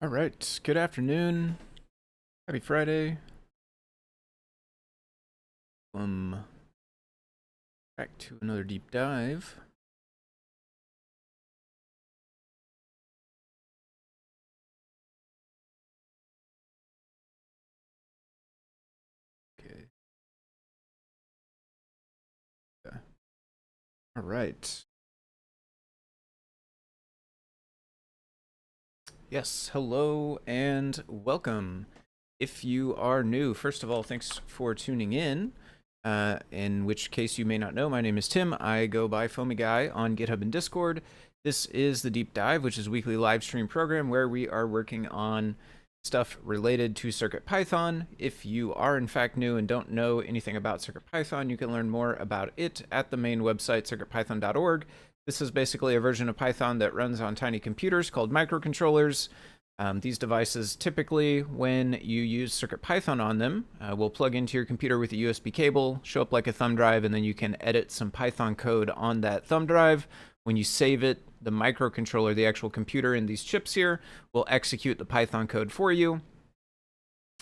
All right, good afternoon. Happy Friday. Back to another deep dive. Okay. All right. Yes, hello and welcome. If you are new, first of all, thanks for tuning in. In which case you may not know, my name is Tim. I go by Foamy Guy on GitHub and Discord. This is the Deep Dive, which is a weekly live stream program where we are working on stuff related to CircuitPython. If you are in fact new and don't know anything about CircuitPython, you can learn more about it at the main website, circuitpython.org. This is basically a version of Python that runs on tiny computers called microcontrollers. These devices, typically, when you use CircuitPython on them, will plug into your computer with a USB cable, show up like a thumb drive, and then you can edit some Python code on that thumb drive. When you save it, the microcontroller, the actual computer in these chips here, will execute the Python code for you.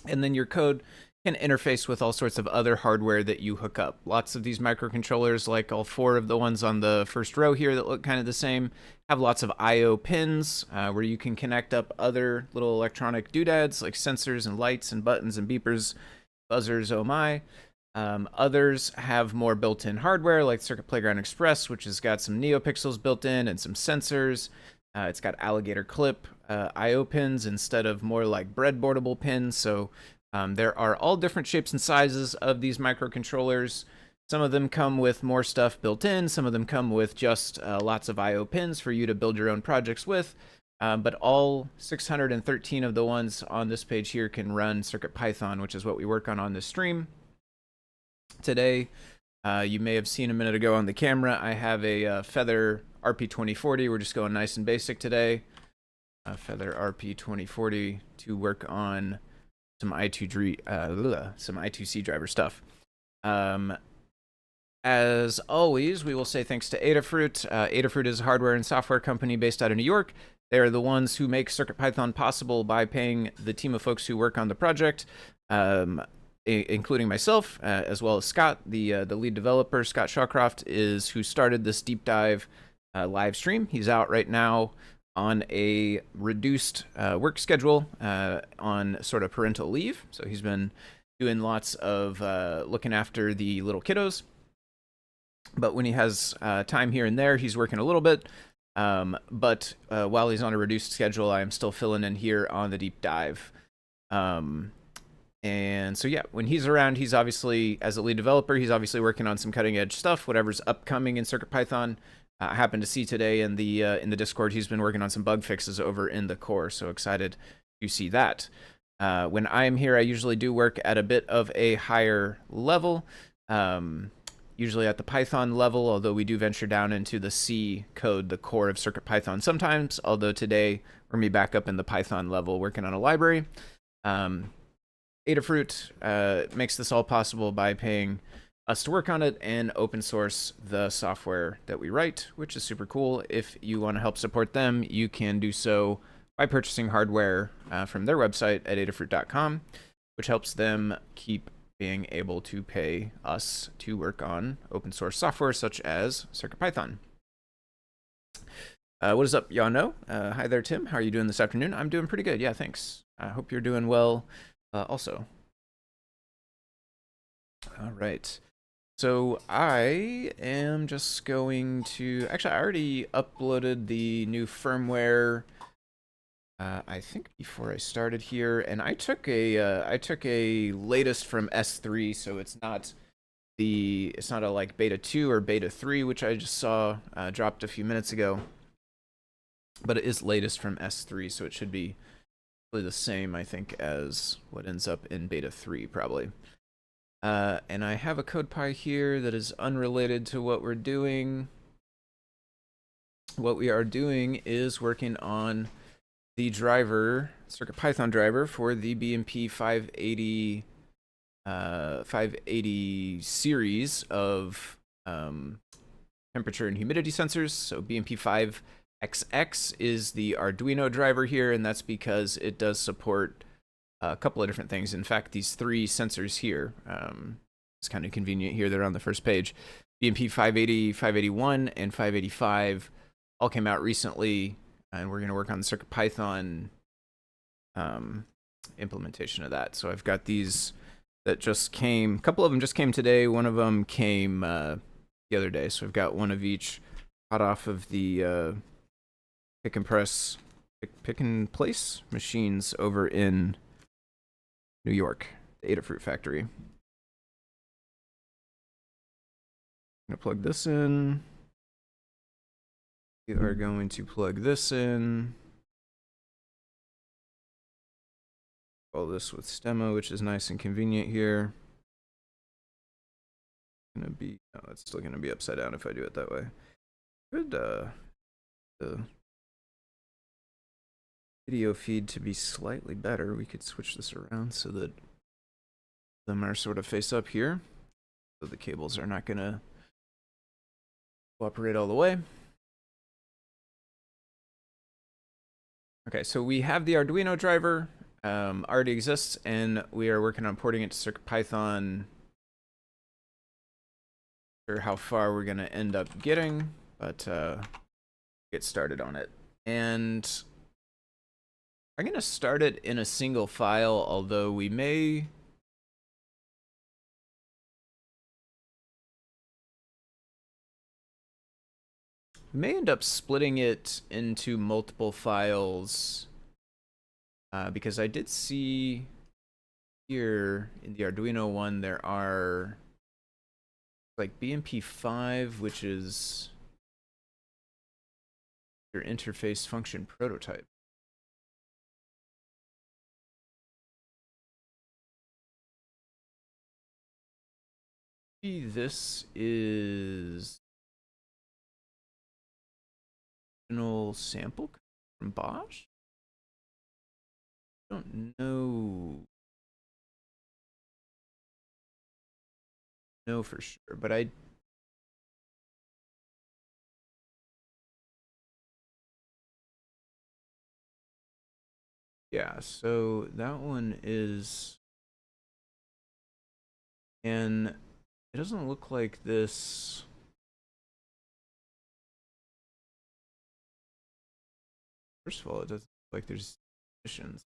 And then your code can interface with all sorts of other hardware that you hook up. Lots of these microcontrollers, like all four of the ones on the first row here that look kind of the same, have lots of I/O pins where you can connect up other little electronic doodads like sensors and lights and buttons and beepers, buzzers, oh my. Others have more built-in hardware like Circuit Playground Express, which has got some NeoPixels built in and some sensors. It's got alligator clip I/O pins instead of more like breadboardable pins. So there are all different shapes and sizes of these microcontrollers. Some of them come with more stuff built in. Some of them come with just lots of I/O pins for you to build your own projects with. But all 613 of the ones on this page here can run CircuitPython, which is what we work on this stream. Today, you may have seen a minute ago on the camera, I have a Feather RP2040. We're just going nice and basic today. Feather RP2040 to work on some I2C driver stuff. As always, we will say thanks to Adafruit. Adafruit is a hardware and software company based out of New York. They are the ones who make CircuitPython possible by paying the team of folks who work on the project, including myself, as well as Scott, the lead developer. Scott Shawcroft is who started this deep dive live stream. He's out right now on a reduced work schedule on sort of parental leave. So he's been doing lots of looking after the little kiddos. But when he has time here and there, he's working a little bit. But while he's on a reduced schedule, I am still filling in here on the deep dive. And so, yeah, when he's around, he's obviously, as a lead developer, he's obviously working on some cutting edge stuff, whatever's upcoming in CircuitPython. I happened to see today in the Discord, he's been working on some bug fixes over in the core. So excited to see that. When I am here, I usually do work at a bit of a higher level, usually at the Python level, although we do venture down into the C code, the core of CircuitPython sometimes, although today we're me back up in the Python level working on a library. Adafruit makes this all possible by paying us to work on it and open source the software that we write, which is super cool. If you want to help support them, you can do so by purchasing hardware from their website at adafruit.com, which helps them keep being able to pay us to work on open source software such as CircuitPython. What is up, y'all know? Hi there, Tim. How are you doing this afternoon? I'm doing pretty good. Yeah, thanks. I hope you're doing well also. All right. So I am just going to, actually I already uploaded the new firmware I think before I started here, and I took a latest from S3, so it's not a like beta 2 or beta 3, which I just saw dropped a few minutes ago, but it is latest from S3, so it should be really the same, I think, as what ends up in beta 3 probably. And I have a CodePy here that is unrelated to what we're doing. What we are doing is working on the driver, CircuitPython driver for the BMP58xx 580 series of temperature and humidity sensors. So BMP58xx BMP58xx is the Arduino driver here, and that's because it does support a couple of different things. In fact, these three sensors here, it's kind of convenient here. They're on the first page. BMP 580, 581, and 585 all came out recently, and we're going to work on the CircuitPython implementation of that. So I've got these that just came. A couple of them just came today. One of them came the other day. So I've got one of each hot off of the pick and place machines over in New York, the Adafruit factory. I'm going to plug this in. We are going to plug this in. All this with stemma, which is nice and convenient here. Gonna be, no, it's still gonna be upside down if I do it that way. Good, the video feed to be slightly better. We could switch this around so that them are sort of face up here, so the cables are not gonna cooperate all the way. Okay, so we have the Arduino driver already exists, and we are working on porting it to CircuitPython. Not sure how far we're gonna end up getting, but get started on it. And I'm gonna start it in a single file, although we may end up splitting it into multiple files, because I did see here in the Arduino one there are like BMP5, which is your interface function prototype. This is original sample from Bosch. I don't know for sure, but yeah, so that one is, and it doesn't look like this. First of all, it doesn't look like there's missions.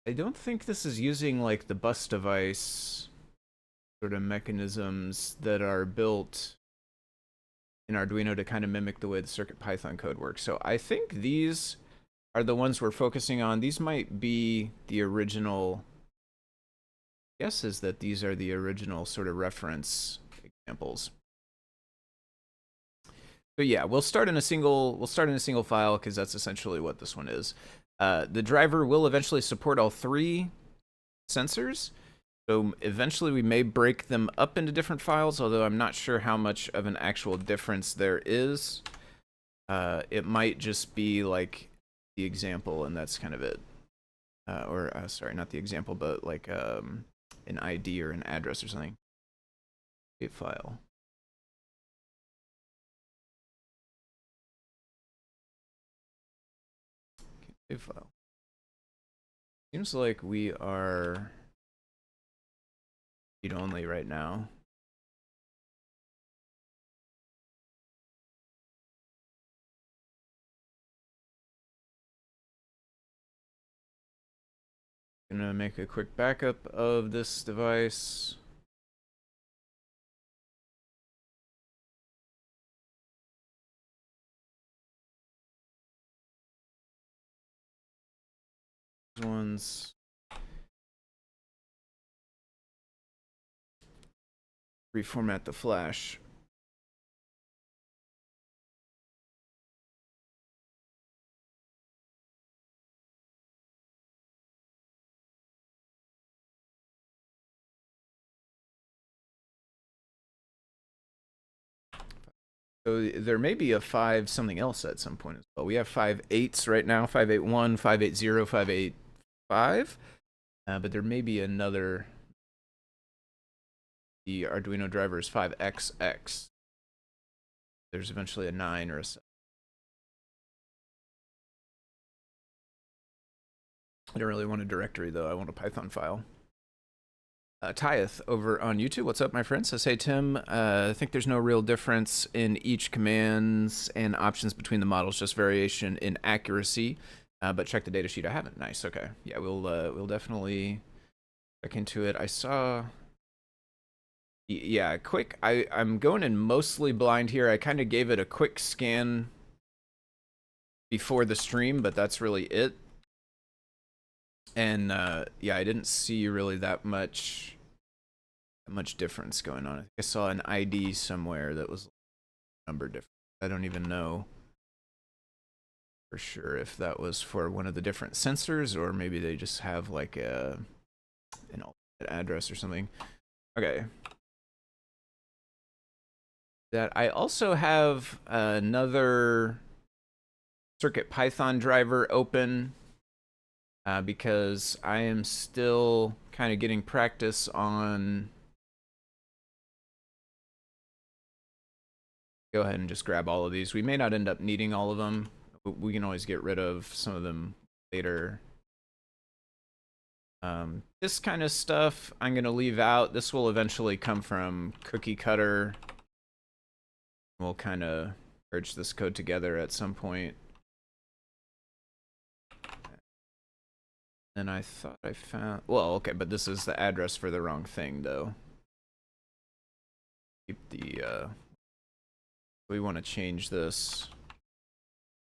I don't think this is using like the bus device sort of mechanisms that are built in Arduino to kind of mimic the way the CircuitPython code works. So I think these are the ones we're focusing on. These might be the original. Guess is that these are the original sort of reference examples. But yeah, we'll start in a single file because that's essentially what this one is. The driver will eventually support all three sensors. So eventually we may break them up into different files, although I'm not sure how much of an actual difference there is. It might just be like the example, and that's kind of it. Sorry, not the example, but like an ID or an address or something. A file. A file. Seems like we are read only right now. Gonna make a quick backup of this device. These ones. Reformat the flash. So there may be a 5 something else at some point as well. We have 5.8s right now, 5.8.1, 5.8.0, 5.8.5. But there may be another the Arduino driver is 5xx. There's eventually a 9 or a 7. I don't really want a directory, though. I want a Python file. Tyeth over on YouTube. What's up, my friend? Says, hey, Tim. I think there's no real difference in each commands and options between the models, just variation in accuracy. But check the data sheet. I haven't. Nice. Okay. Yeah, we'll definitely check into it. I saw... Yeah, quick. I'm going in mostly blind here. I kind of gave it a quick scan before the stream, but that's really it. And yeah, I didn't see really that much difference going on. I think I saw an ID somewhere that was number different. I don't even know for sure if that was for one of the different sensors, or maybe they just have like an alternate address or something. Okay. That I also have another CircuitPython driver open because I am still kind of getting practice on. Go ahead and just grab all of these. We may not end up needing all of them, but we can always get rid of some of them later. This kind of stuff I'm going to leave out. This will eventually come from Cookie Cutter. We'll kind of merge this code together at some point. And I thought I found... Well, okay, but this is the address for the wrong thing, though. Keep the... We want to change this.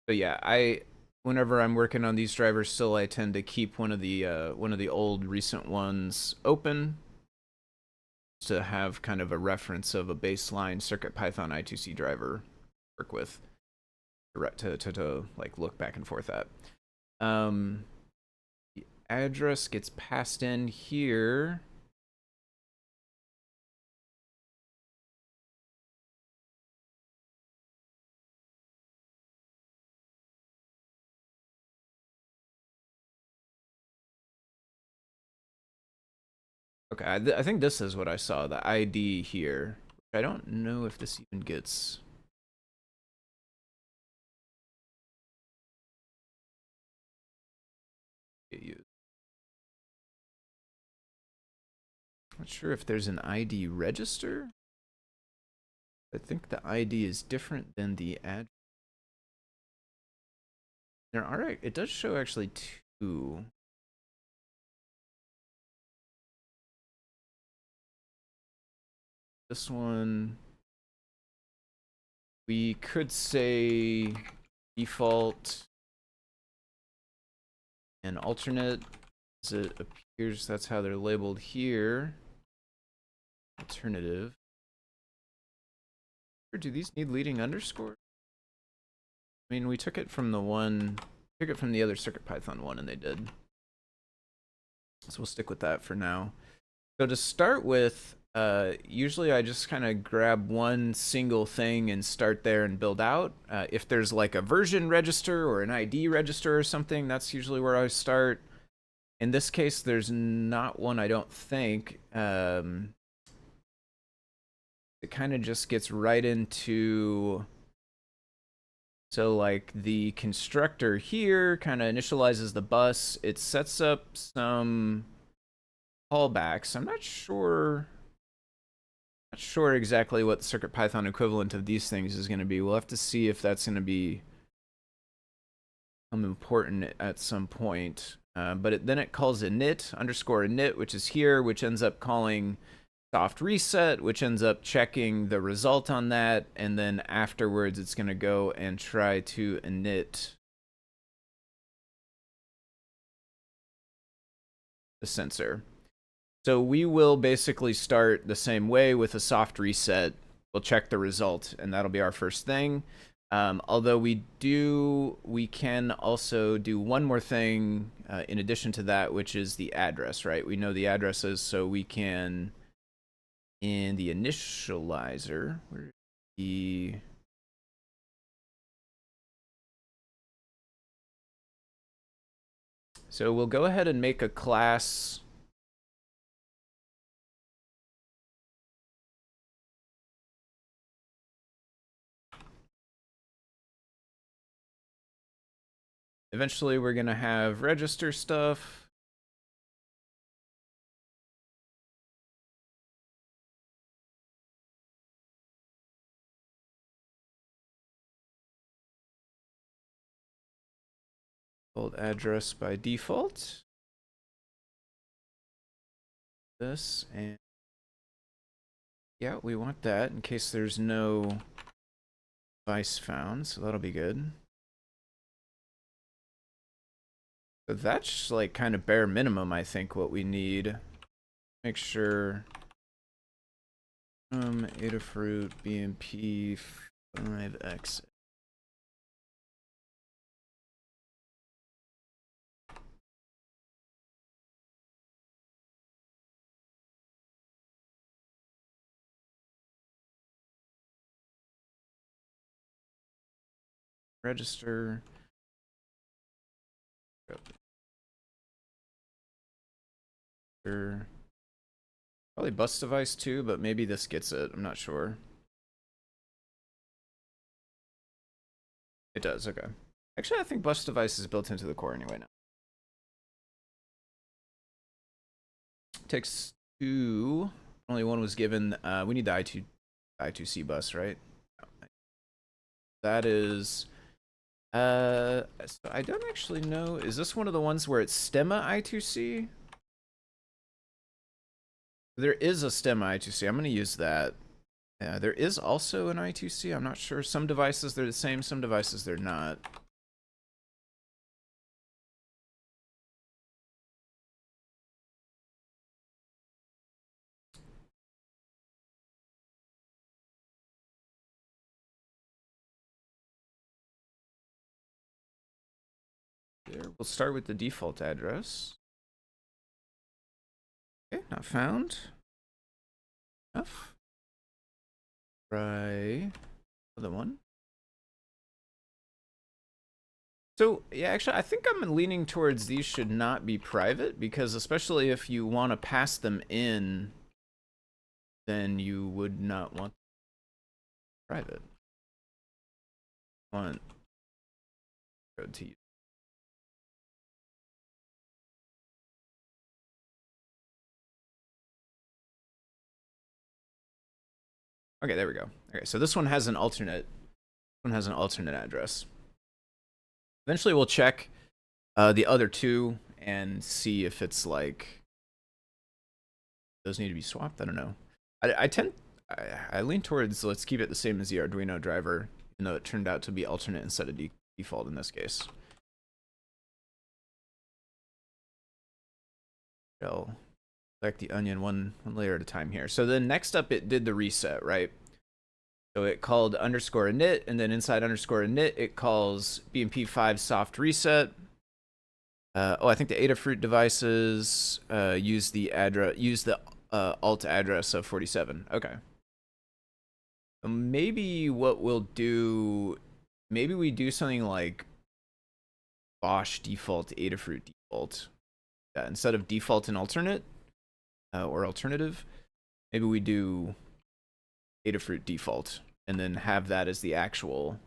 But yeah, whenever I'm working on these drivers still, I tend to keep one of the old recent ones open to have kind of a reference of a baseline CircuitPython I2C driver to work with to like look back and forth at. The address gets passed in here. Okay, I think this is what I saw, the ID here. I don't know if this even gets... used. Not sure if there's an ID register. I think the ID is different than the address. There are, it does show actually 2. This one, we could say default and alternate, as it appears that's how they're labeled here. Alternative. Or do these need leading underscore? I mean, we took it from the other CircuitPython one, and they did. So we'll stick with that for now. So to start with, usually I just kind of grab one single thing and start there and build out. If there's like a version register or an ID register or something, that's usually where I start. In this case, there's not one, I don't think. It kind of just gets right into... So like the constructor here kind of initializes the bus. It sets up some callbacks. I'm not sure exactly what the CircuitPython equivalent of these things is going to be. We'll have to see if that's going to be important at some point. But then it calls init underscore init, which is here, which ends up calling soft reset, which ends up checking the result on that, and then afterwards it's going to go and try to init the sensor. So we will basically start the same way with a soft reset. We'll check the result, and that'll be our first thing. Although we can also do one more thing in addition to that, which is the address, right? We know the addresses, so we can... In the initializer, where the... So we'll go ahead and make a class Eventually we're gonna have register stuff. Old address by default. This and yeah, we want that in case there's no device found, so that'll be good. So that's like kind of bare minimum, I think, what we need. Make sure Adafruit BMP58xx. Register. Probably bus device too, but maybe this gets it. I'm not sure. It does, okay. Actually, I think bus device is built into the core anyway now. Takes two. Only one was given. We need the I2C bus, right? That is. So I don't actually know. Is this one of the ones where it's stemma I2C? There is a stemma I2C. I'm going to use that. There is also an I2C. I'm not sure. Some devices they're the same. Some devices they're not. There. We'll start with the default address. Okay, not found. Enough. Try other one. So, yeah, actually, I think I'm leaning towards these should not be private, because especially if you want to pass them in, then you would not want private. Want code to use. Okay, there we go. Okay, so this one has an alternate address. Eventually we'll check the other two and see if it's like those need to be swapped. I don't know. I lean towards let's keep it the same as the Arduino driver, even though it turned out to be alternate instead of default in this case. I'll select the onion one layer at a time here. So then next up it did the reset, right? So it called underscore init, and then inside underscore init it calls BMP5 soft reset. I think the Adafruit devices use the alt address of 47. Okay. Maybe what we'll do, maybe we do something like Bosch default Adafruit default. Instead of default and alternate or alternative, maybe we do Adafruit default and then have that as the actual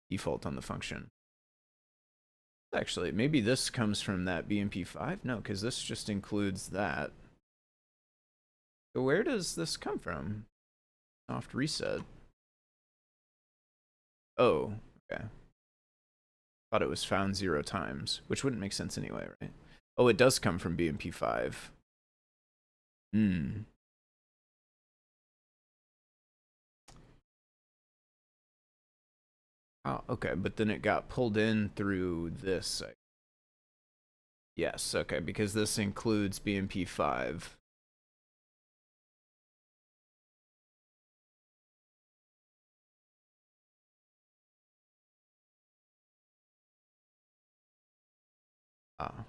default on the function. Actually, maybe this comes from that BMP5? No, because this just includes that. So where does this come from? Soft reset. Oh, okay. Thought it was found 0 times, which wouldn't make sense anyway, right? Oh, it does come from BMP5. Oh, okay, but then it got pulled in through this. Yes, okay, because this includes BMP5. Ah.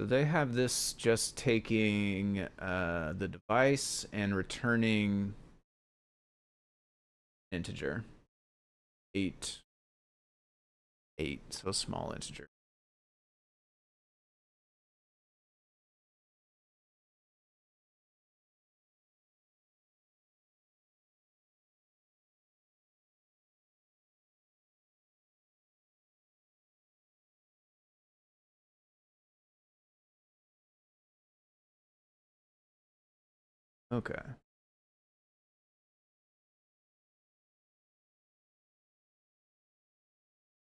So they have this just taking the device and returning integer. 8, 8, so a small integer. Okay.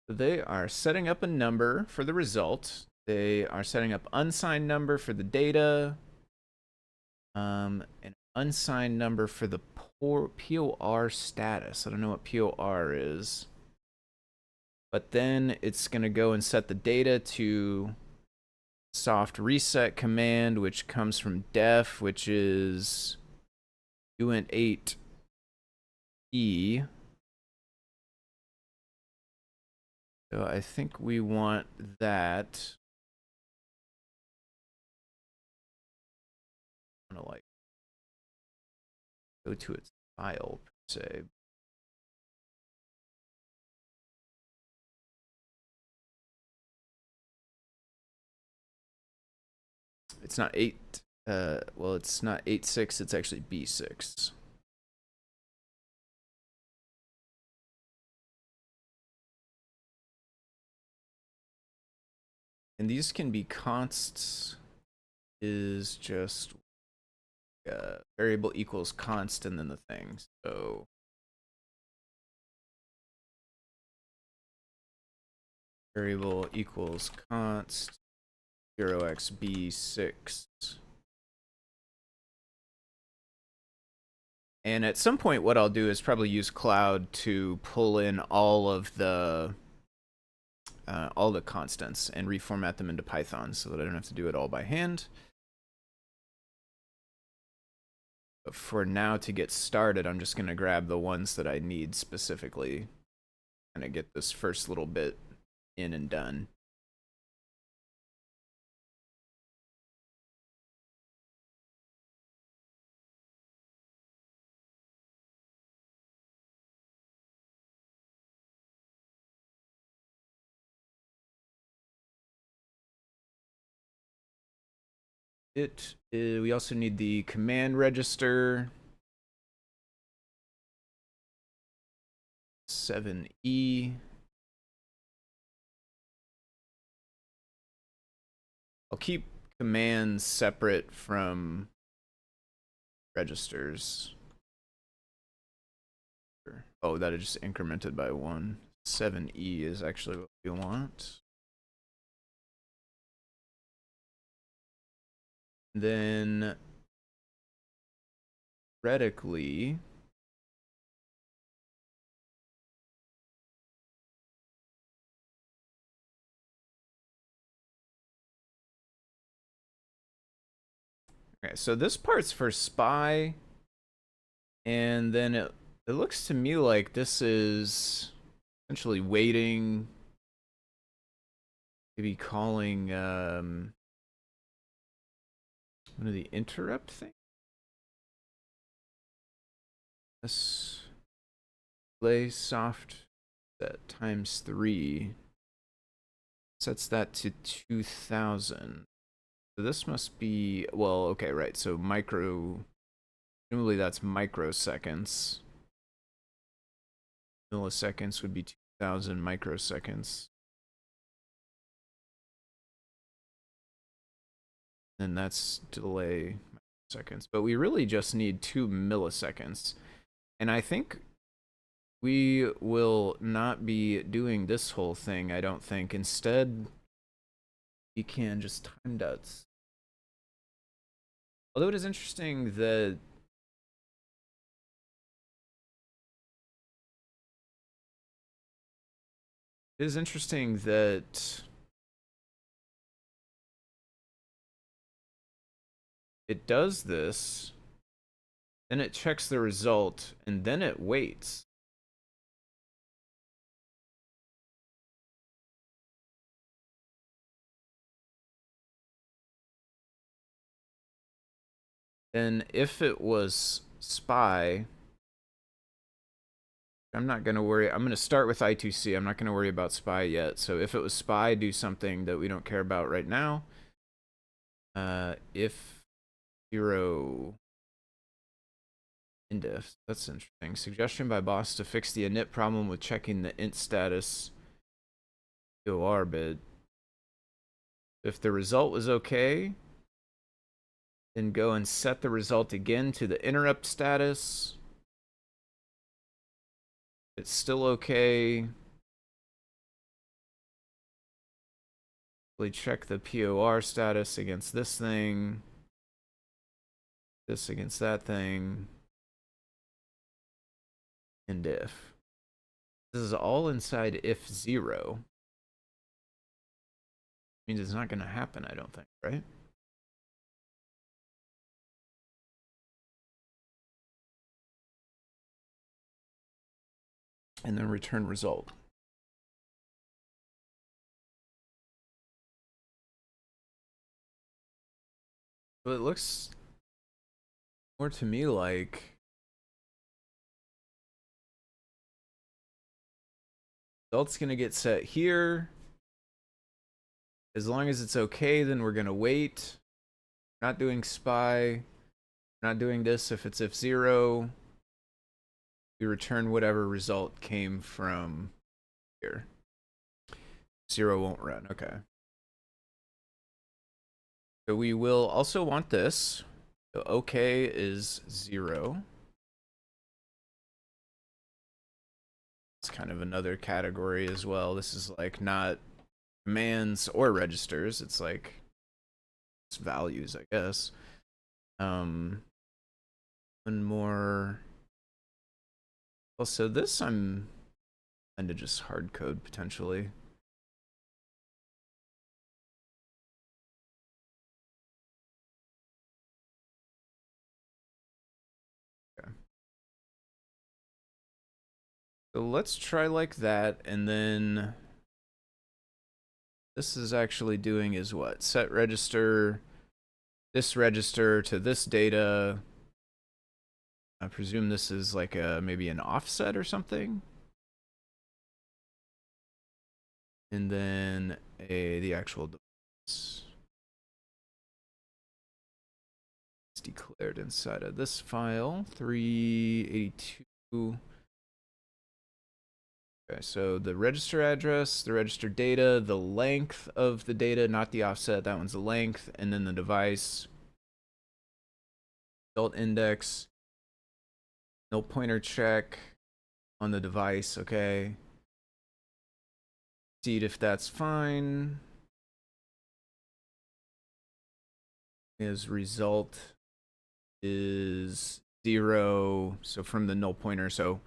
So they are setting up a number for the result. They are setting up unsigned number for the data. An unsigned number for the POR status. I don't know what POR is. But then it's going to go and set the data to soft reset command, which comes from def, which is uint8e. So I think we want that. I'm gonna like go to its file per se. It's not 8. Well, it's not 8.6. It's actually B6. And these can be consts. Is just variable equals const and then the thing. So variable equals const 0xb6. And at some point, what I'll do is probably use Cloud to pull in all the constants and reformat them into Python so that I don't have to do it all by hand. But for now, to get started, I'm just going to grab the ones that I need specifically and get this first little bit in and done. We also need the command register 7e. I'll keep commands separate from registers. Oh, that is just incremented by 1. 7e is actually what we want. Then theoretically, okay, so this part's for spy, and then it looks to me like this is essentially waiting, maybe calling one of the interrupt thing. This play soft set times 3 sets that to 2000. So this must be, well, okay, right. So presumably that's microseconds. Milliseconds would be 2000 microseconds. And that's delay seconds. But we really just need 2 milliseconds. And I think we will not be doing this whole thing, I don't think. Instead, we can just time dots. Although it is interesting that it does this, then it checks the result, and then it waits. Then if it was spy, I'm not going to worry. I'm going to start with I2C. I'm not going to worry about SPY yet. So if it was SPY, do something that we don't care about right now. If 0 indif. That's interesting. Suggestion by boss to fix the init problem with checking the int status POR bit. If the result was okay, then go and set the result again to the interrupt status. It's still okay. We check the POR status against this thing. This against that thing. And if. This is all inside if 0. Means it's not going to happen, I don't think, right? And then return result. But it looks more to me like result's going to get set here. As long as it's okay, then we're going to wait. Not doing SPY. Not doing this if it's if 0. We return whatever result came from here. 0 won't run. Okay. So we will also want this. So OK is 0. It's kind of another category as well. This is like not commands or registers. It's like it's values, I guess. One more. Also, this I'm kind of just hard code potentially. Okay. So let's try like that, and then this is actually doing is what? Set register this register to this data. I presume this is like a maybe an offset or something. And then the actual device. It's declared inside of this file, 382. Okay, so the register address, the register data, the length of the data, not the offset, that one's the length, and then the device, result index, no pointer check on the device, okay. See if that's fine. His result is 0, so from the null pointer, so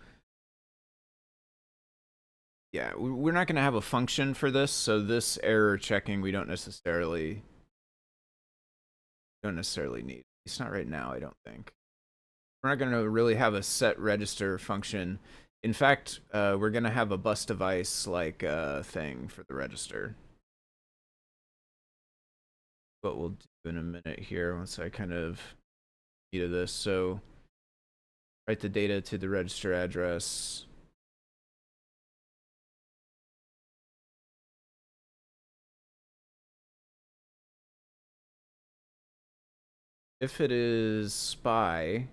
yeah, we're not going to have a function for this, so this error checking we don't necessarily need. It's not right now, I don't think. We're not going to really have a set register function. In fact, we're going to have a bus device like thing for the register. What we'll do in a minute here once I kind of get to this. So write the data to the register address. If it is SPY,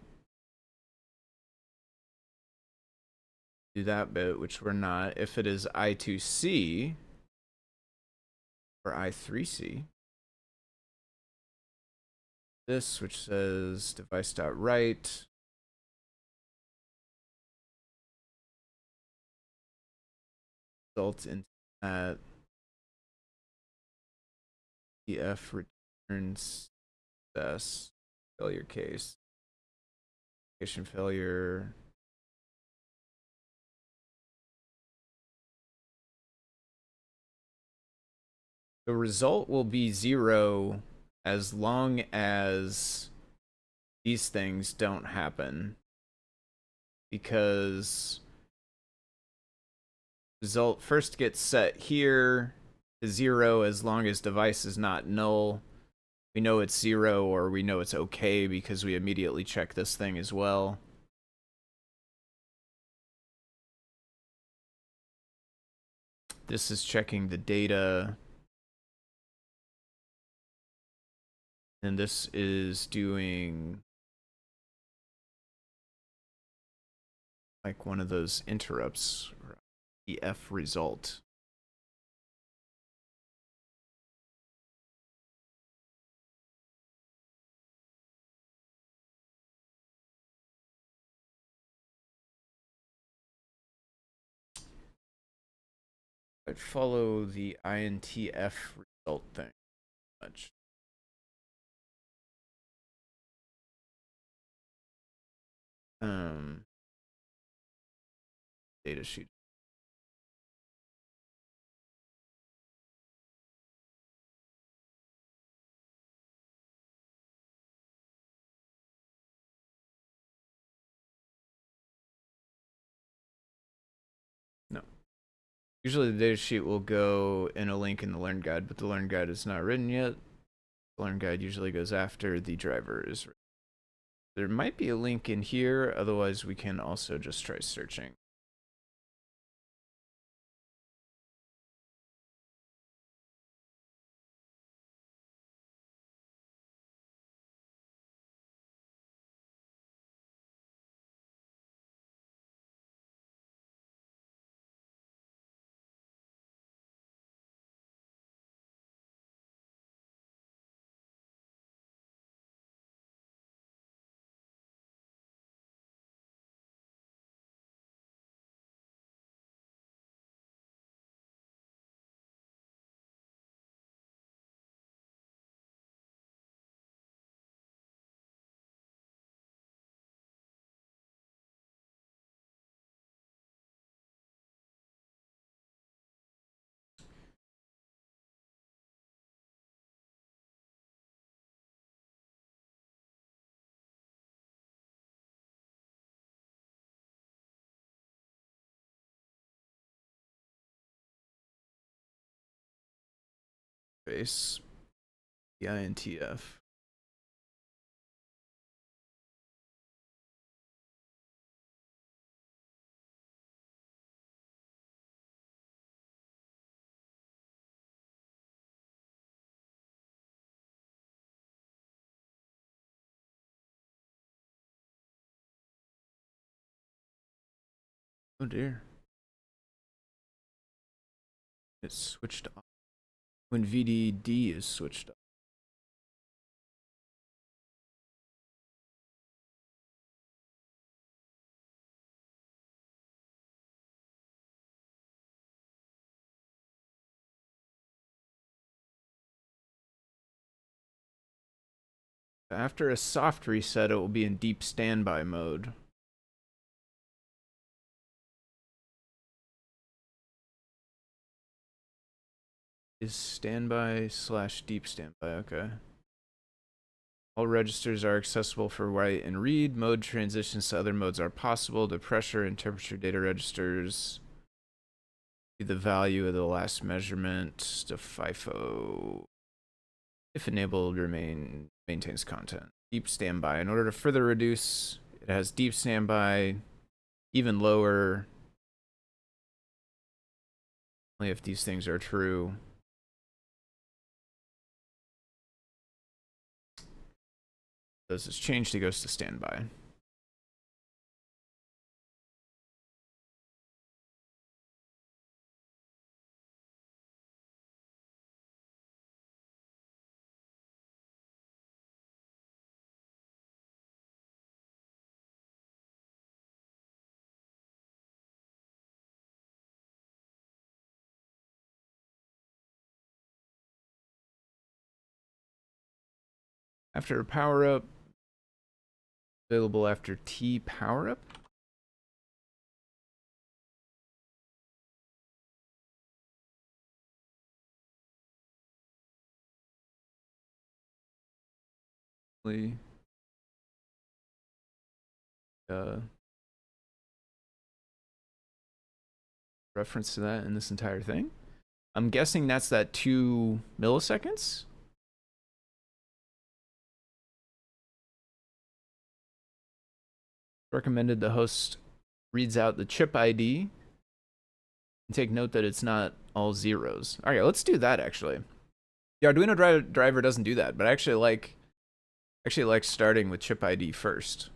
do that bit, which we're not. If it is I2C or I3C, this, which says device.write, result into that EF returns success, failure case, application failure. The result will be 0 as long as these things don't happen, because result first gets set here to 0 as long as device is not null. We know it's 0, or we know it's okay because we immediately check this thing as well. This is checking the data. And this is doing like one of those interrupts, EF result. I'd follow the INTF result thing much. Data sheet. No. Usually the data sheet will go in a link in the learn guide, but the learn guide is not written yet. The learn guide usually goes after the driver is written. There might be a link in here, otherwise we can also just try searching. Base the INTF. Oh dear. It's switched off. When VDD is switched off. After a soft reset, it will be in deep standby mode. Is standby / deep standby, okay. All registers are accessible for write and read. Mode transitions to other modes are possible. The pressure and temperature data registers. The value of the last measurement. The FIFO. If enabled, maintains content. Deep standby. In order to further reduce, it has deep standby, even lower. Only if these things are true. Does this change? It goes to standby. After a power up, available after T power up. Reference to that in this entire thing. I'm guessing that's that 2 milliseconds. Recommended the host reads out the chip ID. And take note that it's not all zeros. All right, let's do that actually. The Arduino driver doesn't do that, but I actually like starting with chip ID first.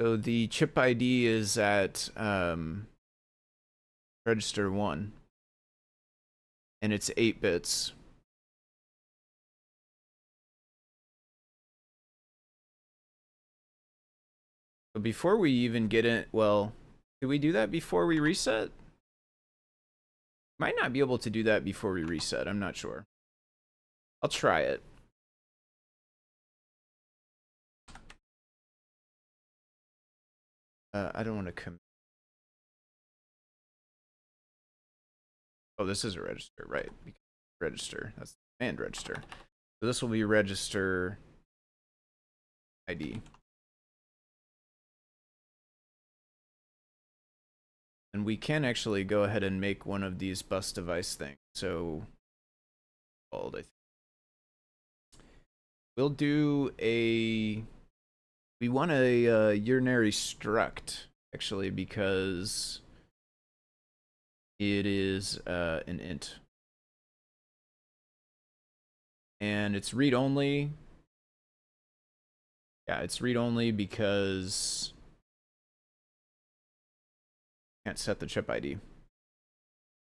So the chip ID is at register 1, and it's 8 bits. So before we even get in, well, did we do that before we reset? Might not be able to do that before we reset. I'm not sure. I'll try it. I don't want to commit. Oh, this is a register, right? Register. That's the command register. So this will be register ID. And we can actually go ahead and make one of these bus device things. So, called, I think. We'll do a. We want a urinary struct actually because it is an int, and it's read only. Yeah, it's read only because can't set the chip ID.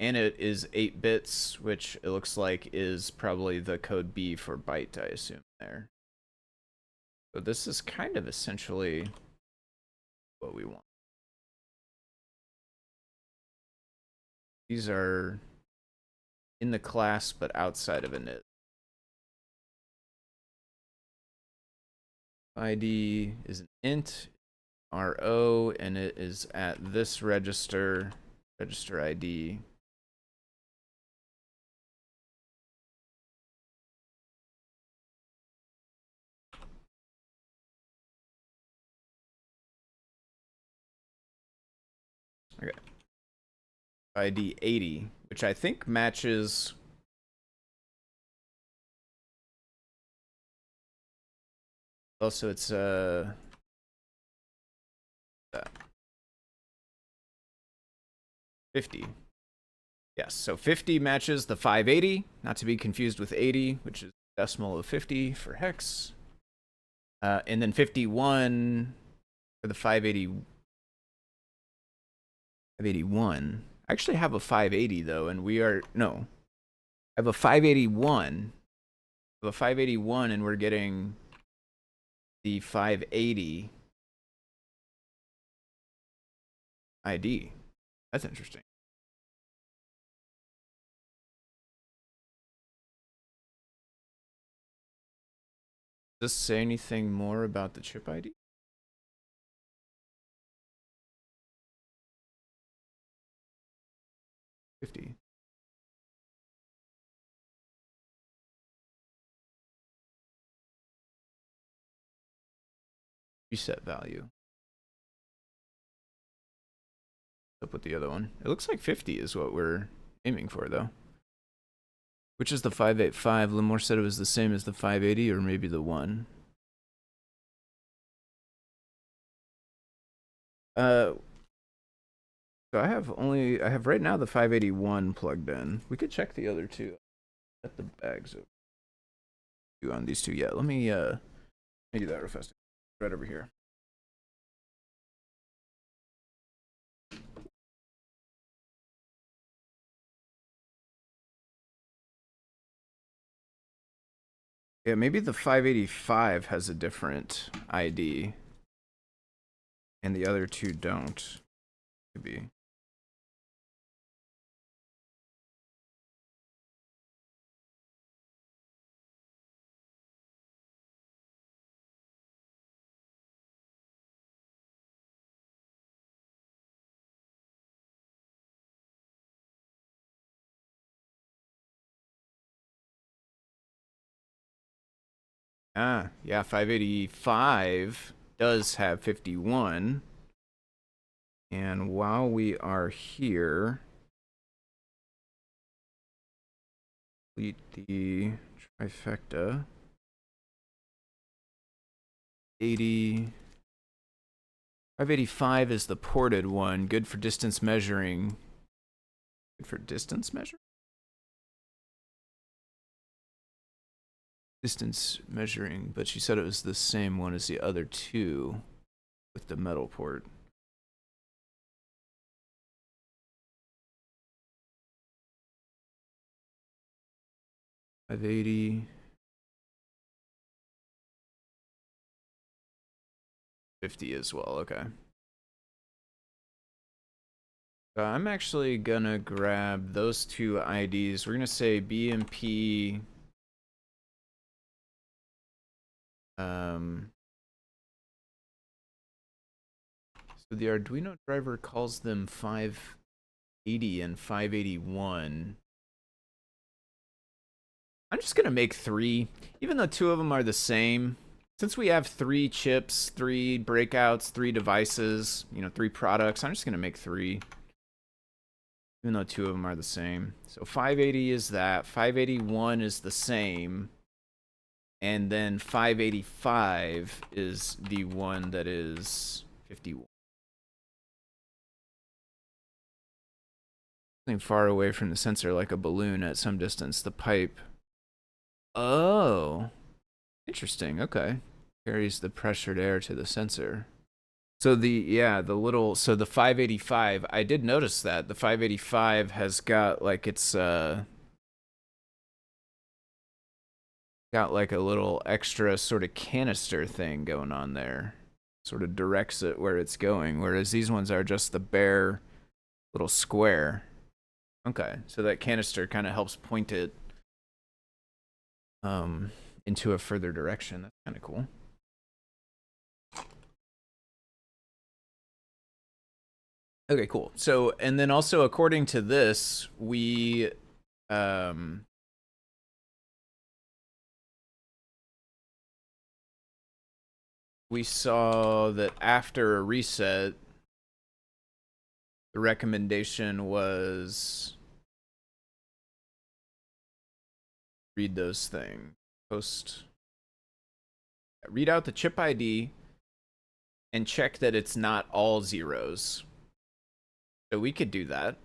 And it is 8 bits, which it looks like is probably the code B for byte, I assume, there. So this is kind of essentially what we want. These are in the class, but outside of init. ID is an int, RO, and it is at this register ID. Okay. ID 80, which I think matches. Also, it's 50. Yes, so 50 matches the 580, not to be confused with 80, which is decimal of 50 for hex. And then 51 for the 581. I actually have a 580 though, and we are no. I have a 581. I have a 581, and we're getting the 580 ID. That's interesting. Does this say anything more about the chip ID? $50. Reset value. Up with the other one. It looks like 50 is what we're aiming for, though. Which is the 585? Limor said it was the same as the 580, or maybe the 1. So I have right now the 581 plugged in. We could check the other two. At the bags on these two. Yeah, let me do that real fast. Right over here. Yeah, maybe the 585 has a different ID, and the other two don't. Could be. Ah, yeah, 585 does have 51. And while we are here, Delete the trifecta. 585 is the ported one. Good for distance measuring. Good for distance measuring? Distance measuring, but she said it was the same one as the other two with the metal port. $580. 50 as well, okay. I'm actually gonna grab those two IDs. We're gonna say BMP. So the Arduino driver calls them 580 and 581. I'm just gonna make 3, even though 2 of them are the same. Since we have 3 chips, 3 breakouts, 3 devices, 3 products, I'm just gonna make 3. Even though 2 of them are the same. So 580 is that. 581 is the same. And then 585 is the one that is 51. Something far away from the sensor, like a balloon at some distance. The pipe. Oh. Interesting. Okay. Carries the pressured air to the sensor. So the 585, I did notice that. The 585 has got like got like a little extra sort of canister thing going on there. Sort of directs it where it's going, whereas these ones are just the bare little square. Okay, so that canister kind of helps point it into a further direction. That's kind of cool. Okay, cool. So, and then also according to this, we saw that after a reset, the recommendation was read those things. Read out the chip ID and check that it's not all zeros. So we could do that.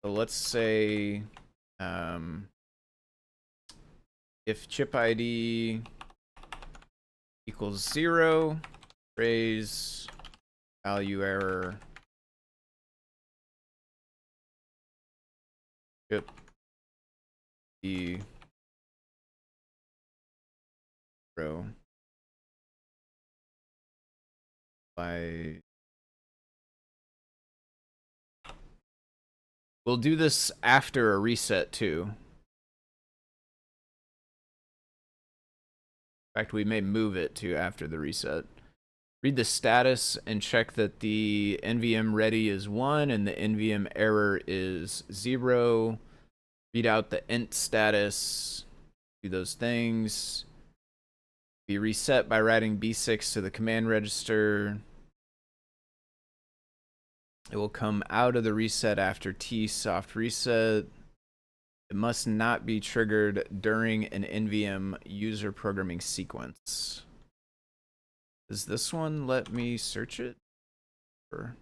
So let's say if chip ID equals 0, raise value error chip D 0 by. We'll do this after a reset too. In fact, we may move it to after the reset. Read the status and check that the NVM ready is 1 and the NVM error is 0. Read out the int status. Do those things. Be reset by writing B6 to the command register. It will come out of the reset after T soft reset. It must not be triggered during an NVM user programming sequence. Does this one let me search it? Or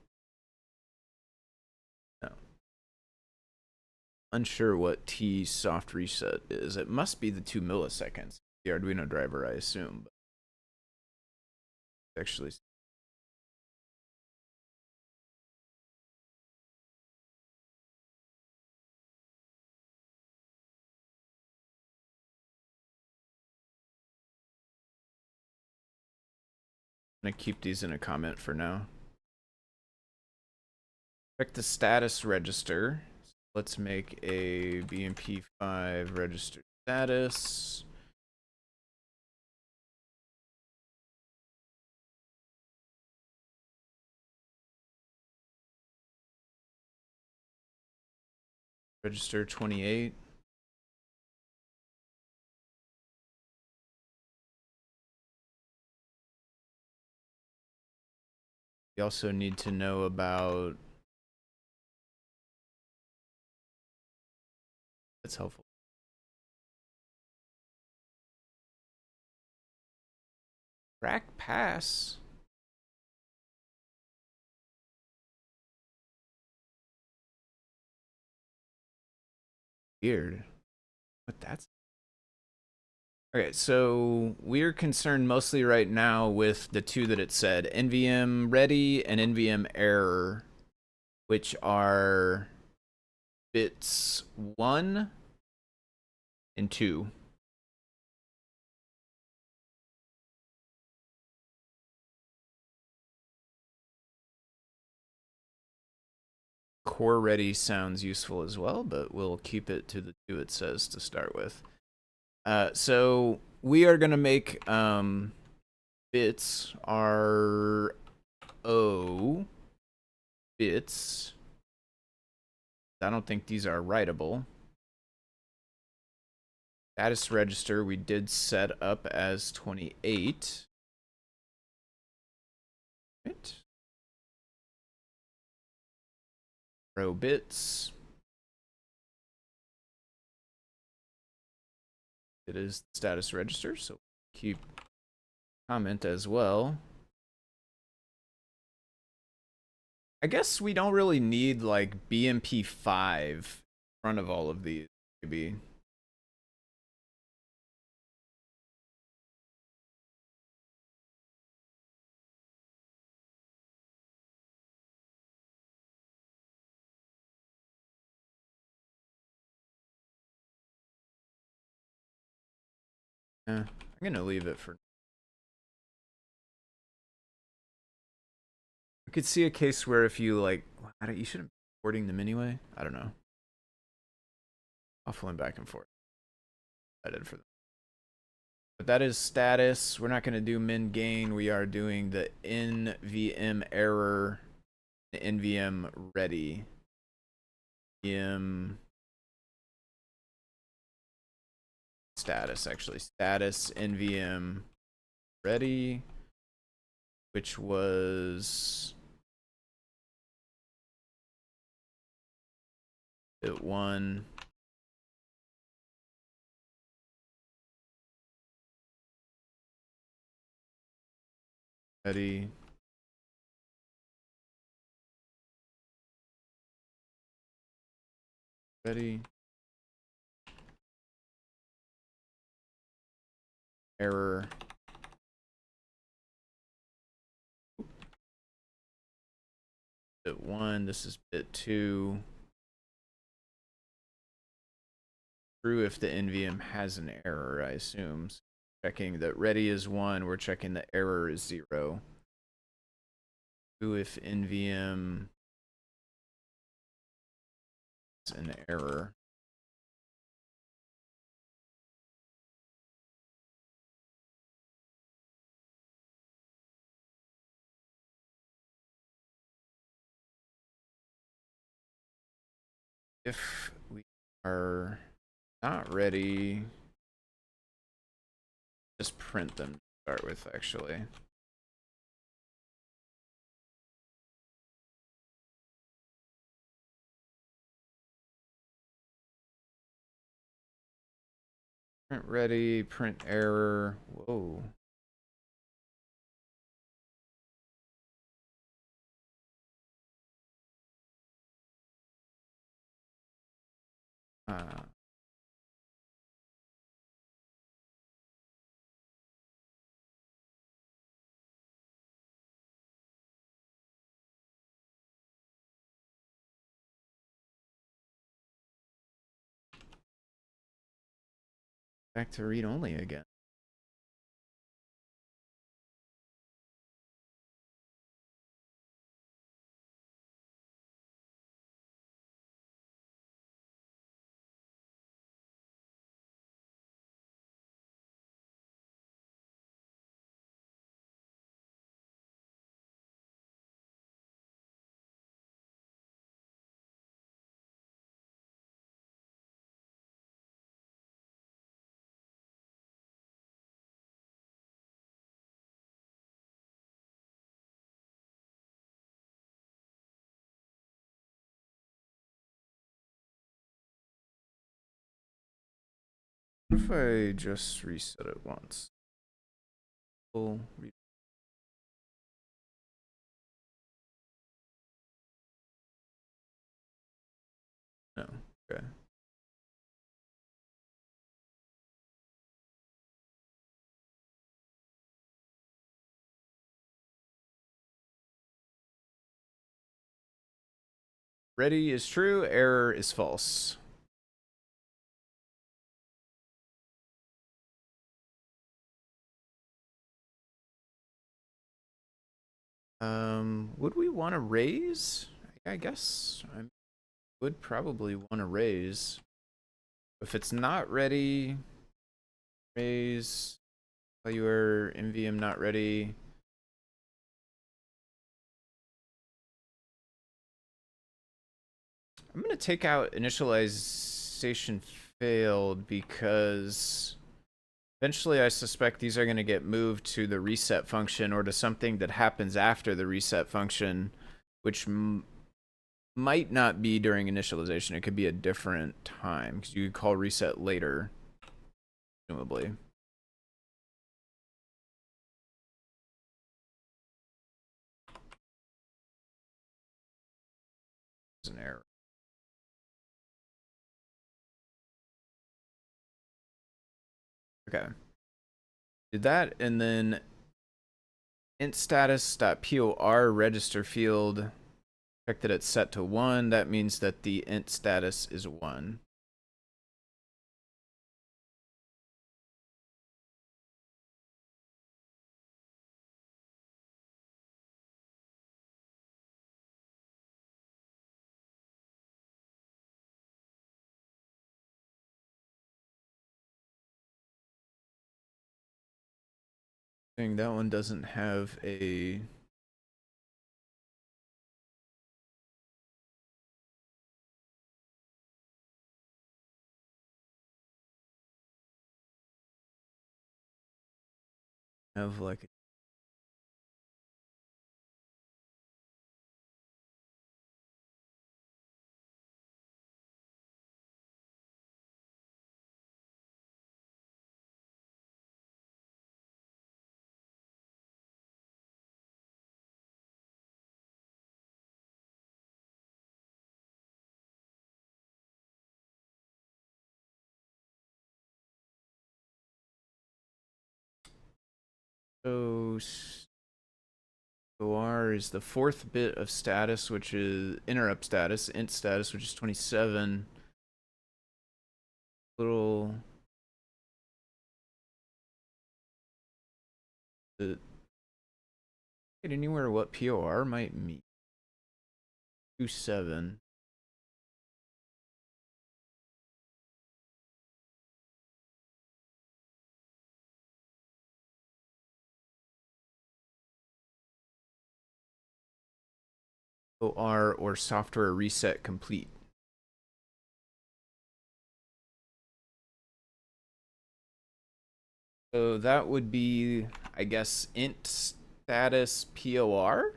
no. Unsure what T soft reset is. It must be the 2 milliseconds. The Arduino driver, I assume. But actually, I'm gonna keep these in a comment for now. Check the status register. Let's make a BMP5 register status. Register 28. We also need to know about That's helpful. Track pass. Weird. What that's okay, so we're concerned mostly right now with the two that it said, NVM ready and NVM error, which are bits 1 and 2. Core ready sounds useful as well, but we'll keep it to the 2 it says to start with. So we are going to make bits are O bits. I don't think these are writable. Status register we did set up as 28. Right. Row bits. It is status register, so keep comment as well. I guess we don't really need like BMP5 in front of all of these, maybe. I'm gonna leave it for. I could see a case where if you like, you shouldn't be recording them anyway. I don't know. Waffling back and forth. I did for them. But that is status. We're not going to do min gain. We are doing the NVM error, the NVM ready. VM status, actually. Status NVM ready, which was bit 1. Ready. Ready. Error. Bit 1. This is bit 2. True if the NVM has an error, I assume. So checking that ready is 1. We're checking the error is 0. True if NVM is an error. If we are not ready, just print them to start with, actually. Print ready, print error. Whoa. Back to read only again. if I just reset it once? No, okay. Ready is true, error is false. Would we want to raise? I guess I would probably want to raise. If it's not ready, raise. Valuer, NVM not ready. I'm going to take out initialization failed because eventually I suspect these are going to get moved to the reset function or to something that happens after the reset function, which might not be during initialization. It could be a different time because you could call reset later, presumably. There's an error. Okay. Did that, and then int status.por register field, check that it's set to 1. That means that the int status is 1. That one doesn't have a like so OR is the 4th bit of status, which is interrupt status, int status, which is 27. Little get anywhere what POR might mean. 27. OR or software reset complete. So that would be, I guess, int status POR.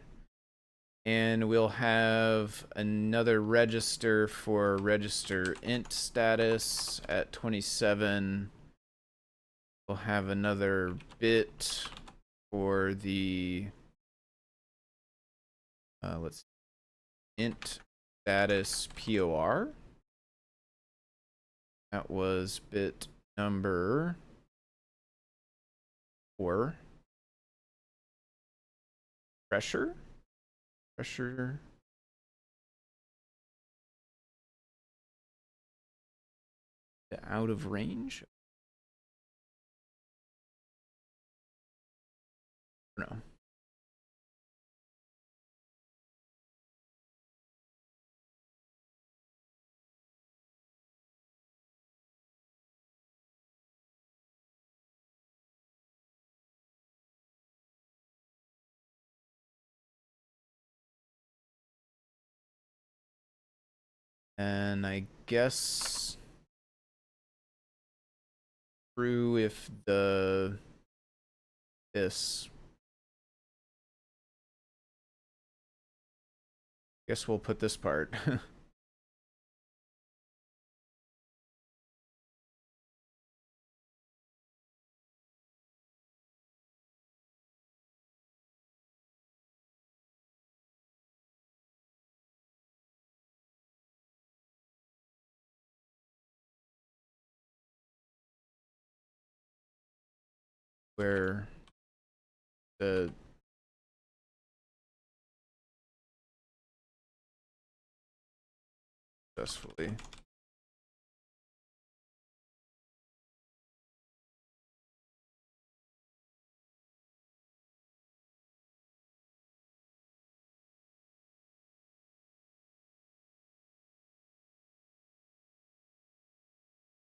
And we'll have another register for register int status at 27. We'll have another bit for the let's see, int status POR. That was bit number 4. Pressure out of range. No. And I guess true if the this. Guess we'll put this part. where the successfully.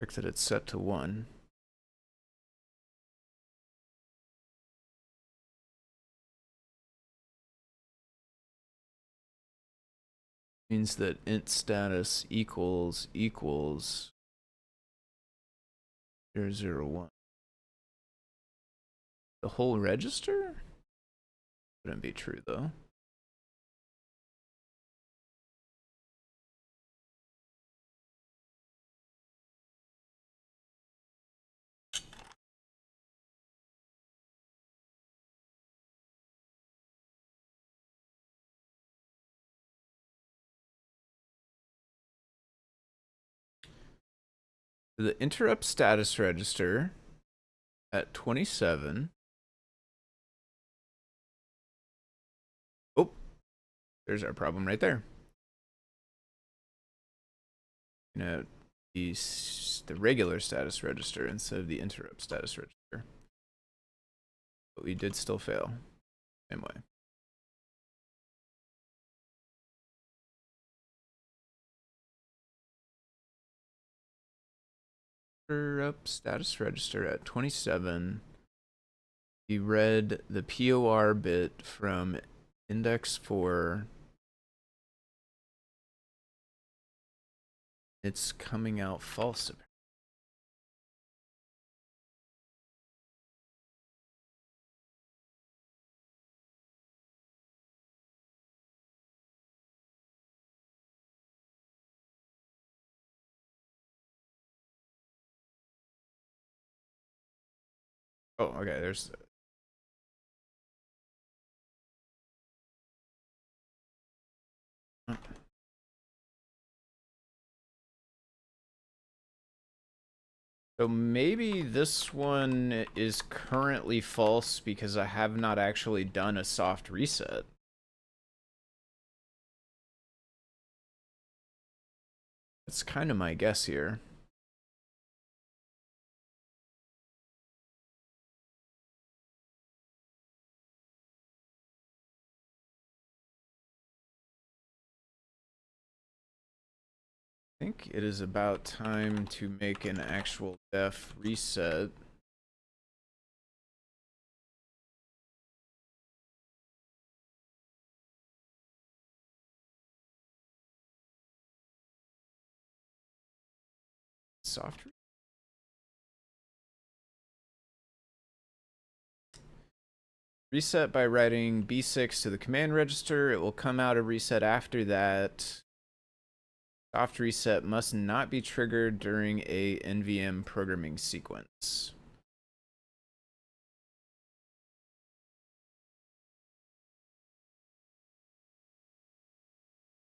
Check that it's set to 1. Means that int status equals 001. The whole register? Wouldn't be true though. The interrupt status register at 27. Oh, there's our problem right there. You know, the regular status register instead of the interrupt status register. But we did still fail. Same way. Interrupt status register at 27. We read the POR bit from index 4. It's coming out false. Oh, okay, there's... So maybe this one is currently false because I have not actually done a soft reset. That's kind of my guess here. I think it is about time to make an actual def reset. Soft reset by writing B6 to the command register. It will come out a reset after that. Soft reset must not be triggered during a NVM programming sequence.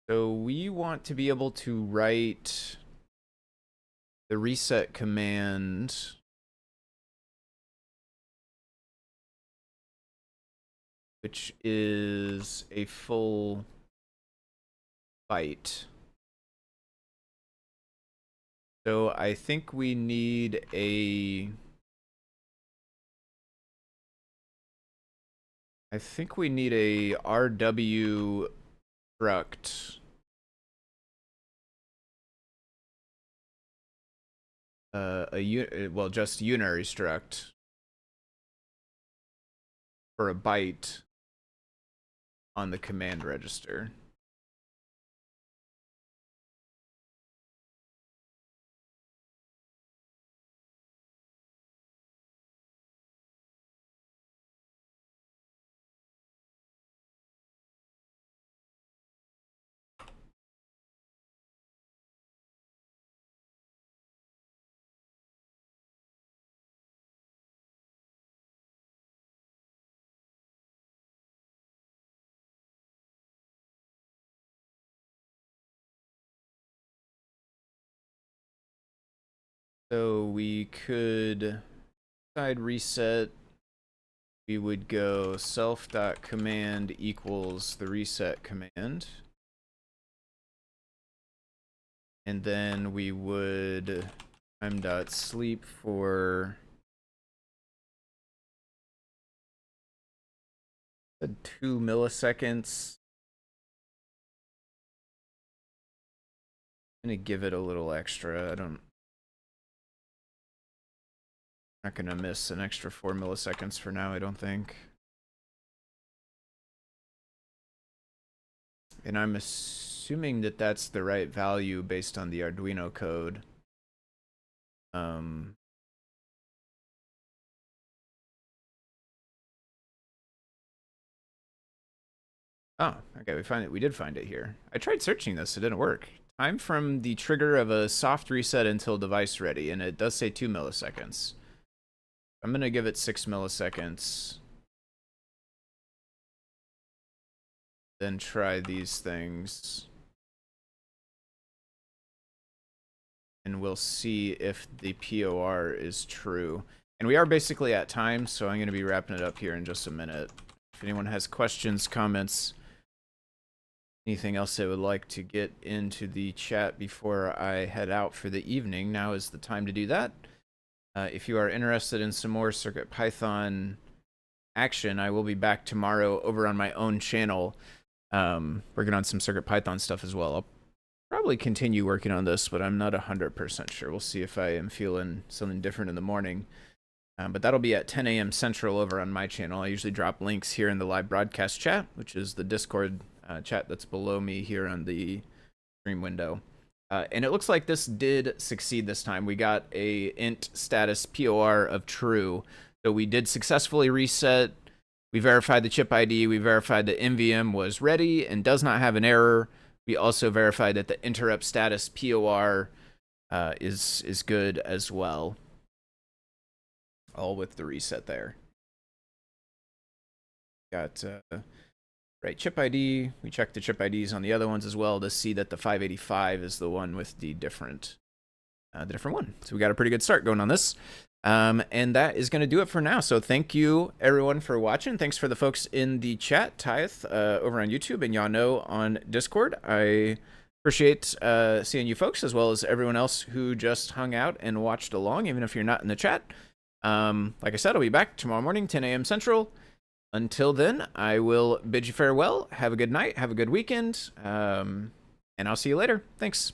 So we want to be able to write the reset command which is a full byte. So I think we need a RW struct just unary struct for a byte on the command register. So we could side reset we would go self.command equals the reset command. And then we would time.sleep for 2 milliseconds. I'm gonna give it a little extra. Not gonna miss an extra 4 milliseconds for now, I don't think. And I'm assuming that that's the right value based on the Arduino code. Oh, okay, we did find it here. I tried searching this, it didn't work. Time from the trigger of a soft reset until device ready, and it does say 2 milliseconds. I'm gonna give it 6 milliseconds. Then try these things. And we'll see if the POR is true. And we are basically at time, so I'm gonna be wrapping it up here in just a minute. If anyone has questions, comments, anything else they would like to get into the chat before I head out for the evening, now is the time to do that. If you are interested in some more CircuitPython action, I will be back tomorrow over on my own channel, working on some CircuitPython stuff as well. I'll probably continue working on this, but I'm not 100% sure. We'll see if I am feeling something different in the morning. But that'll be at 10 a.m. Central over on my channel. I usually drop links here in the live broadcast chat, which is the Discord chat that's below me here on the stream window. And it looks like this did succeed this time. We got a int status POR of true. So we did successfully reset. We verified the chip ID. We verified that NVM was ready and does not have an error. We also verified that the interrupt status POR is good as well. All with the reset there. Got right chip ID. We checked the chip IDs on the other ones as well to see that the 585 is the one with the different one. So we got a pretty good start going on this. And that is going to do it for now. So thank you everyone for watching. Thanks for the folks in the chat, Tyth, over on YouTube, and Yano on Discord. I appreciate seeing you folks, as well as everyone else who just hung out and watched along, even if you're not in the chat. Like I said, I'll be back tomorrow morning, 10 a.m. Central. Until then, I will bid you farewell. Have a good night. Have a good weekend. And I'll see you later. Thanks.